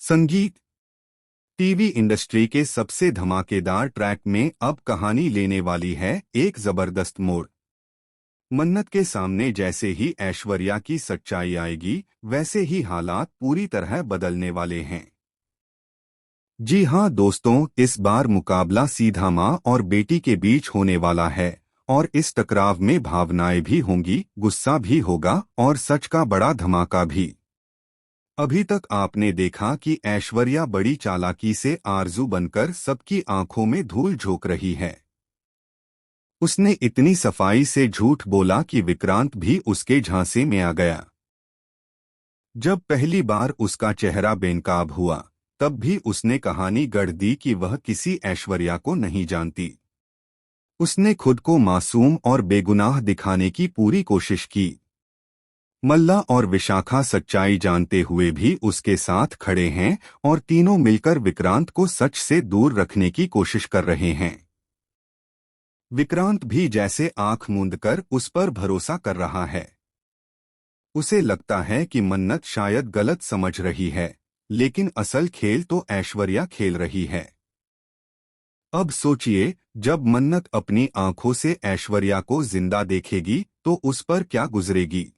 संगीत। TV industry के सबसे धमाकेदार ट्रैक में अब कहानी लेने वाली है एक जबरदस्त मोड़। मन्नत के सामने जैसे ही ऐश्वर्या की सच्चाई आएगी, वैसे ही हालात पूरी तरह बदलने वाले हैं। जी हां दोस्तों, इस बार मुकाबला सीधा मां और बेटी के बीच होने वाला है और इस टकराव में भावनाएं भी होंगी, गुस्सा भी होगा और सच का बड़ा धमाका भी। अभी तक आपने देखा कि ऐश्वर्या बड़ी चालाकी से आरजू बनकर सबकी आंखों में धूल झोंक रही है। उसने इतनी सफाई से झूठ बोला कि विक्रांत भी उसके झांसे में आ गया। जब पहली बार उसका चेहरा बेनकाब हुआ, तब भी उसने कहानी गढ़ दी कि वह किसी ऐश्वर्या को नहीं जानती। उसने खुद को मासूम और बेगुनाह दिखाने की पूरी कोशिश की। मल्ला और विशाखा सच्चाई जानते हुए भी उसके साथ खड़े हैं और तीनों मिलकर विक्रांत को सच से दूर रखने की कोशिश कर रहे हैं। विक्रांत भी जैसे आंख मूंदकर उस पर भरोसा कर रहा है। उसे लगता है कि मन्नत शायद गलत समझ रही है, लेकिन असल खेल तो ऐश्वर्या खेल रही है। अब सोचिए, जब मन्नत अपनी आंखों से ऐश्वर्या को जिंदा देखेगी तो उस पर क्या गुजरेगी।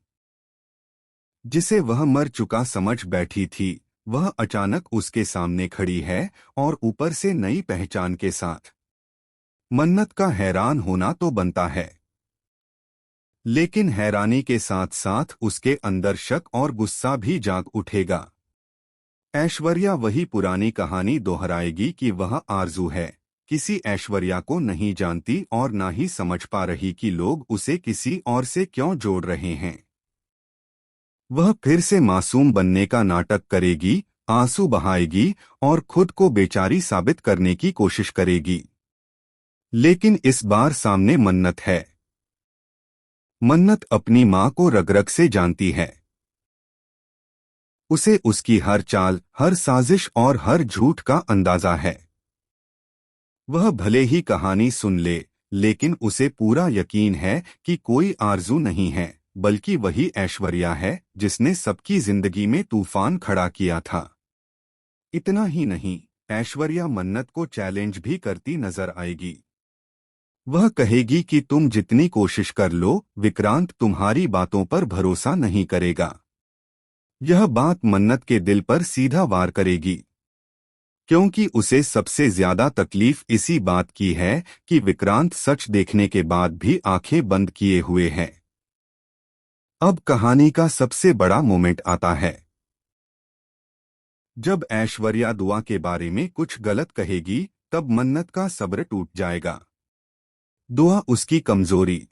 जिसे वह मर चुका समझ बैठी थी, वह अचानक उसके सामने खड़ी है और ऊपर से नई पहचान के साथ। मन्नत का हैरान होना तो बनता है, लेकिन हैरानी के साथ साथ उसके अंदर शक और गुस्सा भी जाग उठेगा। ऐश्वर्या वही पुरानी कहानी दोहराएगी कि वह आरजू है, किसी ऐश्वर्या को नहीं जानती और ना ही समझ पा रही कि लोग उसे किसी और से क्यों जोड़ रहे हैं। वह फिर से मासूम बनने का नाटक करेगी, आंसू बहाएगी और खुद को बेचारी साबित करने की कोशिश करेगी। लेकिन इस बार सामने मन्नत है। मन्नत अपनी मां को रग-रग से जानती है। उसे उसकी हर चाल, हर साजिश और हर झूठ का अंदाजा है। वह भले ही कहानी सुन ले, लेकिन उसे पूरा यकीन है कि कोई आरजू नहीं है, बल्कि वही ऐश्वर्या है जिसने सबकी जिंदगी में तूफान खड़ा किया था। इतना ही नहीं, ऐश्वर्या मन्नत को चैलेंज भी करती नजर आएगी। वह कहेगी कि तुम जितनी कोशिश कर लो, विक्रांत तुम्हारी बातों पर भरोसा नहीं करेगा। यह बात मन्नत के दिल पर सीधा वार करेगी, क्योंकि उसे सबसे ज्यादा तकलीफ इसी बात की है कि विक्रांत सच देखने के बाद भी आंखें बंद किए हुए है। अब कहानी का सबसे बड़ा मोमेंट आता है। जब ऐश्वर्या दुआ के बारे में कुछ गलत कहेगी, तब मन्नत का सब्र टूट जाएगा। दुआ उसकी कमजोरी,